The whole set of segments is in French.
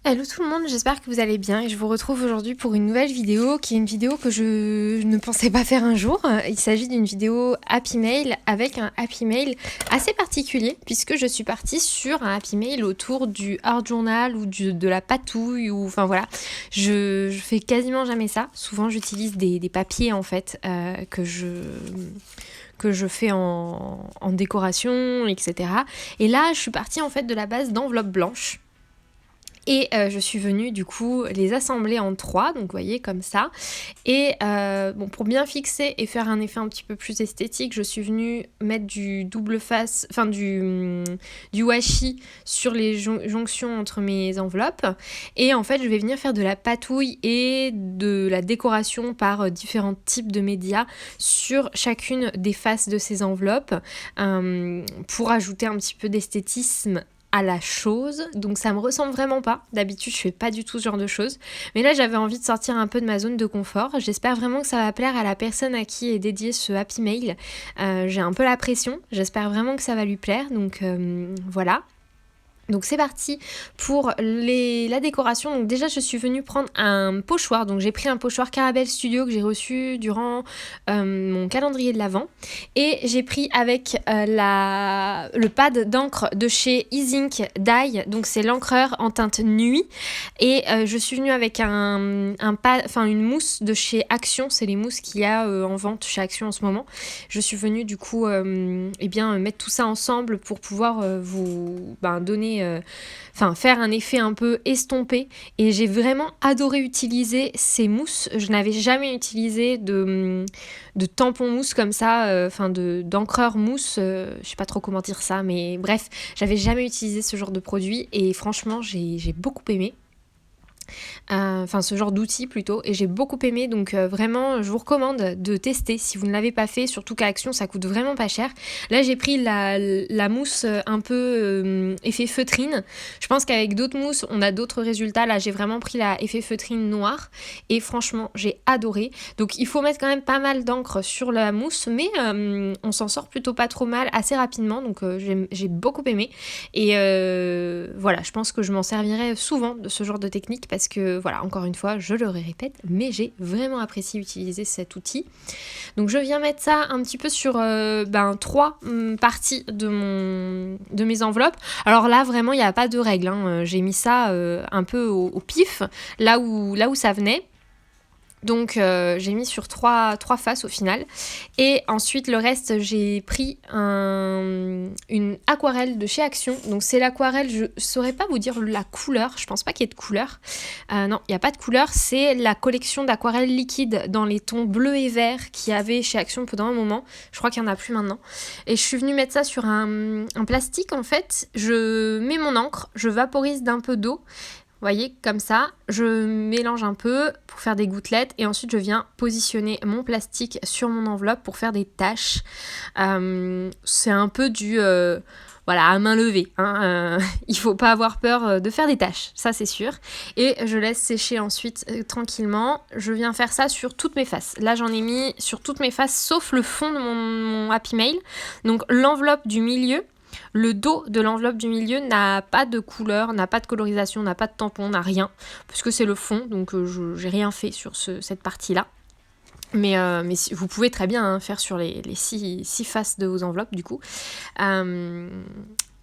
Hello tout le monde, j'espère que vous allez bien et je vous retrouve aujourd'hui pour une nouvelle vidéo qui est une vidéo que je ne pensais pas faire un jour. Il s'agit d'une vidéo Happy Mail avec un Happy Mail assez particulier puisque je suis partie sur un Happy Mail autour du art journal ou de la patouille ou enfin voilà. Je fais quasiment jamais ça. Souvent j'utilise des papiers en fait que je fais en décoration, etc. Et là je suis partie en fait de la base d'enveloppes blanches. Et je suis venue du coup les assembler en 3, donc vous voyez comme ça. Et bon, pour bien fixer et faire un effet un petit peu plus esthétique, je suis venue mettre du double face, enfin du washi sur les jonctions entre mes enveloppes. Et en fait, je vais venir faire de la patouille et de la décoration par différents types de médias sur chacune des faces de ces enveloppes pour ajouter un petit peu d'esthétisme à la chose, donc ça me ressemble vraiment pas. D'habitude je fais pas du tout ce genre de choses, mais là j'avais envie de sortir un peu de ma zone de confort. J'espère vraiment que ça va plaire à la personne à qui est dédié ce Happy Mail. J'ai un peu la pression, j'espère vraiment que ça va lui plaire, donc voilà. Donc c'est parti pour la décoration. Donc déjà je suis venue prendre un pochoir. Donc j'ai pris un pochoir Caramel Studio que j'ai reçu durant mon calendrier de l'Avent. Et j'ai pris avec le pad d'encre de chez Easink Dye. Donc c'est l'encreur en teinte nuit. Et je suis venue avec une mousse de chez Action. C'est les mousses qu'il y a en vente chez Action en ce moment. Je suis venue du coup mettre tout ça ensemble pour pouvoir vous donner faire un effet un peu estompé, et j'ai vraiment adoré utiliser ces mousses. Je n'avais jamais utilisé de tampon mousse comme ça, d'encreur mousse, je sais pas trop comment dire ça, mais bref, j'avais jamais utilisé ce genre de produit et franchement j'ai beaucoup aimé. Ce genre d'outil plutôt, et j'ai beaucoup aimé, donc vraiment je vous recommande de tester si vous ne l'avez pas fait, surtout qu'à Action ça coûte vraiment pas cher. Là j'ai pris la mousse un peu effet feutrine. Je pense qu'avec d'autres mousses on a d'autres résultats. Là j'ai vraiment pris la effet feutrine noire et franchement j'ai adoré. Donc il faut mettre quand même pas mal d'encre sur la mousse, mais on s'en sort plutôt pas trop mal assez rapidement, donc j'ai beaucoup aimé. Et voilà, je pense que je m'en servirai souvent de ce genre de technique parce que voilà, encore une fois, je le répète, mais j'ai vraiment apprécié utiliser cet outil. Donc je viens mettre ça un petit peu sur 3 parties de mes enveloppes. Alors là, vraiment, il n'y a pas de règle, hein. J'ai mis ça un peu au pif, là où ça venait. Donc j'ai mis sur trois faces au final. Et ensuite le reste, j'ai pris une aquarelle de chez Action. Donc c'est l'aquarelle, je saurais pas vous dire la couleur, je pense pas qu'il y ait de couleur. Non, il n'y a pas de couleur, c'est la collection d'aquarelles liquides dans les tons bleu et vert qu'il y avait chez Action pendant un moment. Je crois qu'il n'y en a plus maintenant. Et je suis venue mettre ça sur un plastique en fait. Je mets mon encre, je vaporise d'un peu d'eau. Vous voyez, comme ça, je mélange un peu pour faire des gouttelettes et ensuite je viens positionner mon plastique sur mon enveloppe pour faire des taches. C'est un peu à main levée, hein. Il faut pas avoir peur de faire des taches, ça c'est sûr. Et je laisse sécher ensuite tranquillement. Je viens faire ça sur toutes mes faces. Là j'en ai mis sur toutes mes faces sauf le fond de mon Happy Mail. Donc l'enveloppe du milieu. Le dos de l'enveloppe du milieu n'a pas de couleur, n'a pas de colorisation, n'a pas de tampon, n'a rien, puisque c'est le fond, donc j'ai rien fait sur cette partie-là. Mais vous pouvez très bien faire sur les 6 faces de vos enveloppes du coup.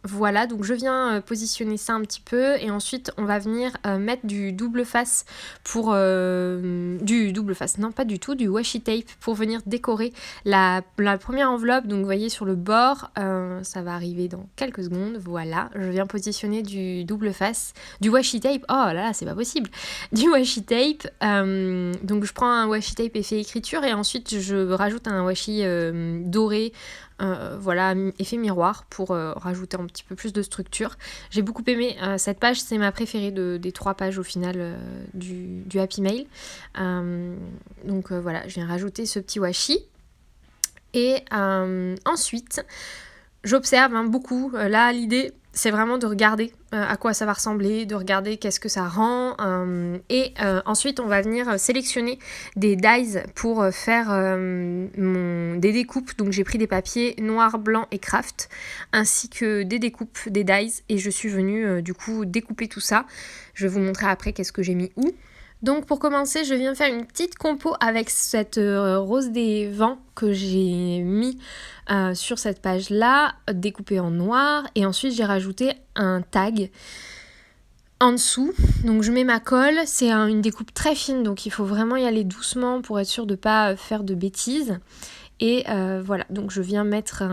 Voilà, donc je viens positionner ça un petit peu et ensuite on va venir mettre du double face du washi tape pour venir décorer la première enveloppe. Donc vous voyez sur le bord, ça va arriver dans quelques secondes, voilà, je viens positionner du double face, du washi tape, oh là là c'est pas possible, du washi tape, donc je prends un washi tape effet écriture et ensuite je rajoute un washi doré, effet miroir pour rajouter un petit peu plus de structure. J'ai beaucoup aimé cette page, c'est ma préférée des 3 pages au final du Happy Mail. Voilà, je viens rajouter ce petit washi. Et ensuite, j'observe beaucoup. Là, l'idée, c'est vraiment de regarder à quoi ça va ressembler, de regarder qu'est-ce que ça rend. Et ensuite, on va venir sélectionner des dies pour faire des découpes. Donc j'ai pris des papiers noir, blanc et craft, ainsi que des découpes, des dies. Et je suis venue du coup découper tout ça. Je vais vous montrer après qu'est-ce que j'ai mis où. Donc pour commencer, je viens faire une petite compo avec cette rose des vents que j'ai mis sur cette page-là, découpée en noir. Et ensuite, j'ai rajouté un tag en dessous. Donc je mets ma colle. C'est une découpe très fine, donc il faut vraiment y aller doucement pour être sûr de ne pas faire de bêtises. Et voilà, donc je viens mettre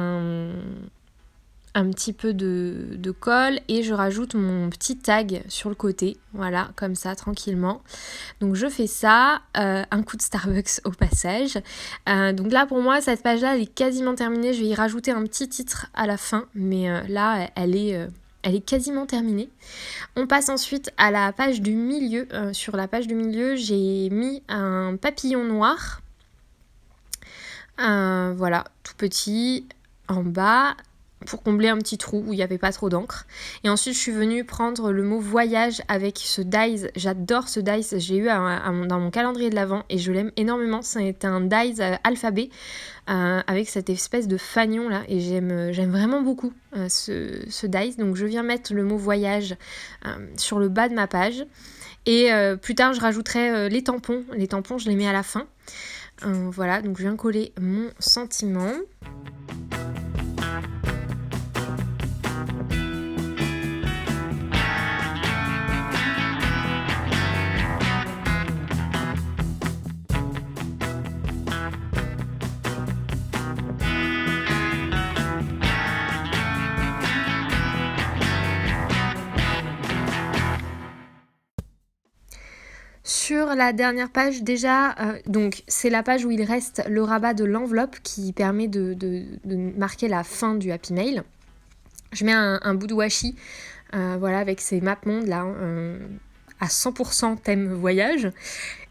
un petit peu de colle et je rajoute mon petit tag sur le côté, voilà, comme ça, tranquillement. Donc je fais ça, un coup de Starbucks au passage. Donc là pour moi cette page là elle est quasiment terminée, je vais y rajouter un petit titre à la fin, mais là elle est quasiment terminée. On passe ensuite à la page du milieu. Sur la page du milieu j'ai mis un papillon noir, voilà, tout petit en bas, pour combler un petit trou où il n'y avait pas trop d'encre. Et ensuite, je suis venue prendre le mot voyage avec ce dies. J'adore ce dies, j'ai eu dans mon calendrier de l'Avent et je l'aime énormément. C'est un dies alphabet avec cette espèce de fanion là et j'aime vraiment beaucoup ce dies. Donc je viens mettre le mot voyage sur le bas de ma page. Et plus tard, je rajouterai les tampons. Les tampons, je les mets à la fin. Voilà, donc je viens coller mon sentiment. Sur la dernière page déjà, donc c'est la page où il reste le rabat de l'enveloppe qui permet de marquer la fin du Happy Mail. Je mets un bout de washi, voilà, avec ces mapmondes là, à 100% thème voyage.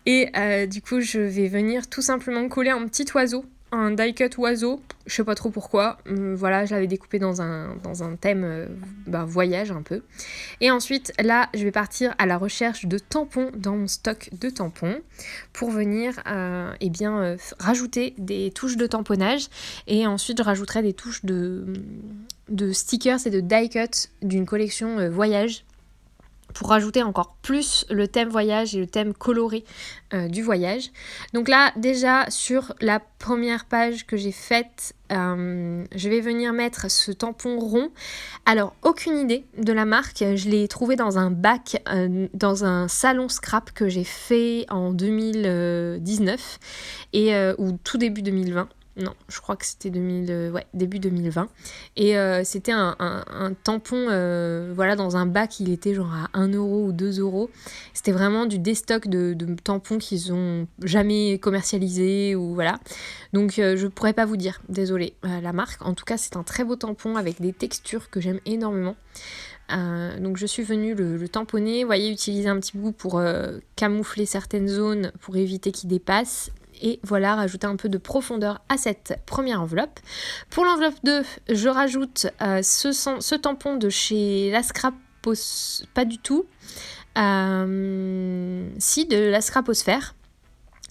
Et du coup je vais venir tout simplement coller un petit oiseau, un die cut oiseau, je sais pas trop pourquoi, voilà, je l'avais découpé dans un thème voyage un peu. Et ensuite là je vais partir à la recherche de tampons dans mon stock de tampons pour venir rajouter des touches de tamponnage et ensuite je rajouterai des touches de stickers et de die cut d'une collection voyage, pour rajouter encore plus le thème voyage et le thème coloré du voyage. Donc là, déjà, sur la première page que j'ai faite, je vais venir mettre ce tampon rond. Alors, aucune idée de la marque. Je l'ai trouvé dans un bac, dans un salon scrap que j'ai fait en 2019 ou tout début 2020. Non, je crois que c'était début 2020. Et c'était un tampon, dans un bac, il était genre à 1€ ou 2€. C'était vraiment du déstock de tampons qu'ils ont jamais commercialisé ou voilà. Donc je pourrais pas vous dire, désolée, la marque. En tout cas, c'est un très beau tampon avec des textures que j'aime énormément. Donc je suis venue le tamponner, vous voyez, utiliser un petit bout pour camoufler certaines zones pour éviter qu'il dépasse. Et voilà, rajouter un peu de profondeur à cette première enveloppe. Pour l'enveloppe 2, je rajoute ce tampon de chez La Scrapos, pas du tout. De La Scraposphère.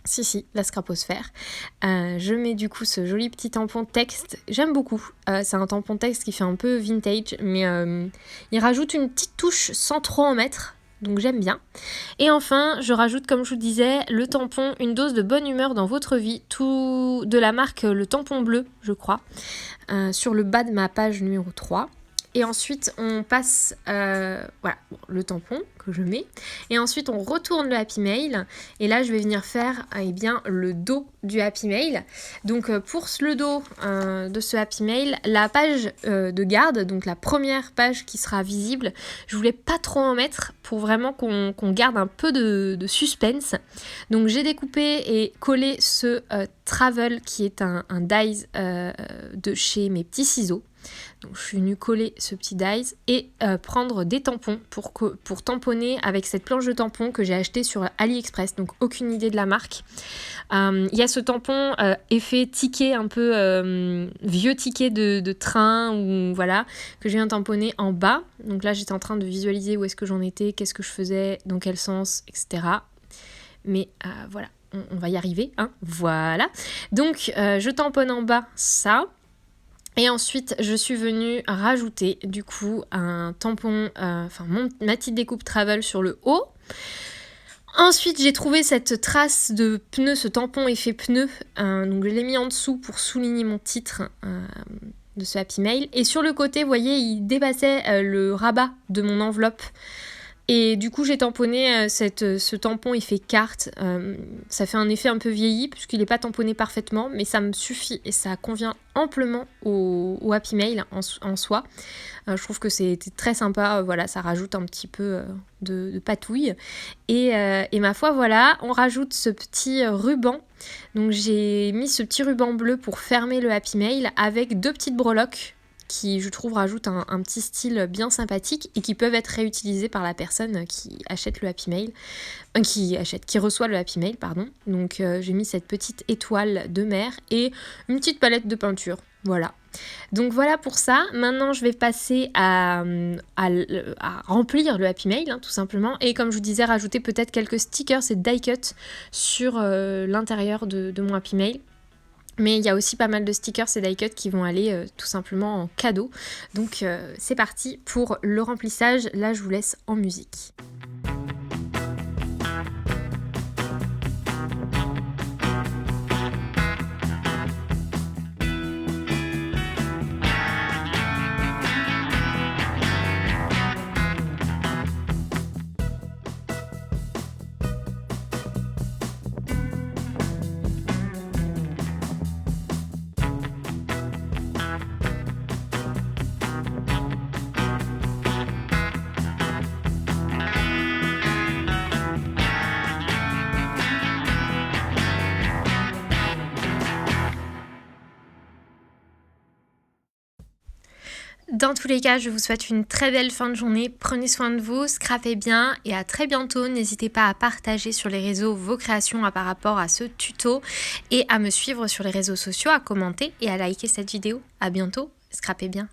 Si, La Scraposphère. Je mets du coup ce joli petit tampon texte. J'aime beaucoup. C'est un tampon texte qui fait un peu vintage, mais il rajoute une petite touche sans trop en mettre. Donc j'aime bien. Et enfin, je rajoute, comme je vous disais, le tampon, une dose de bonne humeur dans votre vie, tout de la marque Le Tampon Bleu, je crois, sur le bas de ma page numéro 3. Et ensuite, on passe le tampon que je mets. Et ensuite, on retourne le Happy Mail. Et là, je vais venir faire le dos du Happy Mail. Donc, pour le dos de ce Happy Mail, la page de garde, donc la première page qui sera visible, je voulais pas trop en mettre pour vraiment qu'on garde un peu de suspense. Donc, j'ai découpé et collé ce Travel qui est un dies de chez Mes Petits Ciseaux. Donc je suis venue coller ce petit dies et prendre des tampons pour tamponner avec cette planche de tampons que j'ai acheté sur AliExpress, donc aucune idée de la marque. Il y a ce tampon effet ticket, un peu vieux ticket de train, ou voilà, que je viens tamponner en bas. Donc là j'étais en train de visualiser où est-ce que j'en étais, qu'est-ce que je faisais, dans quel sens, etc. Mais voilà, on va y arriver, hein, voilà. Donc je tamponne en bas ça. Et ensuite, je suis venue rajouter du coup un tampon, ma petite découpe travel sur le haut. Ensuite, j'ai trouvé cette trace de pneu, ce tampon effet pneu. Donc je l'ai mis en dessous pour souligner mon titre de ce Happy Mail. Et sur le côté, vous voyez, il dépassait le rabat de mon enveloppe. Et du coup j'ai tamponné ce tampon effet carte, ça fait un effet un peu vieilli puisqu'il n'est pas tamponné parfaitement, mais ça me suffit et ça convient amplement au Happy Mail en soi. Je trouve que c'était très sympa, voilà, ça rajoute un petit peu de patouille. Et ma foi, voilà, on rajoute ce petit ruban. Donc j'ai mis ce petit ruban bleu pour fermer le Happy Mail avec 2 petites breloques qui, je trouve, rajoutent un petit style bien sympathique et qui peuvent être réutilisés par la personne qui achète le Happy Mail, qui reçoit le Happy Mail, pardon. Donc j'ai mis cette petite étoile de mer et une petite palette de peinture, voilà. Donc voilà pour ça. Maintenant je vais passer à remplir le Happy Mail, hein, tout simplement, et comme je vous disais, rajouter peut-être quelques stickers et die cut sur l'intérieur de mon Happy Mail. Mais il y a aussi pas mal de stickers et die cut qui vont aller tout simplement en cadeau. Donc c'est parti pour le remplissage. Là je vous laisse en musique. Dans tous les cas, je vous souhaite une très belle fin de journée. Prenez soin de vous, scrapez bien et à très bientôt. N'hésitez pas à partager sur les réseaux vos créations par rapport à ce tuto et à me suivre sur les réseaux sociaux, à commenter et à liker cette vidéo. À bientôt, scrapez bien.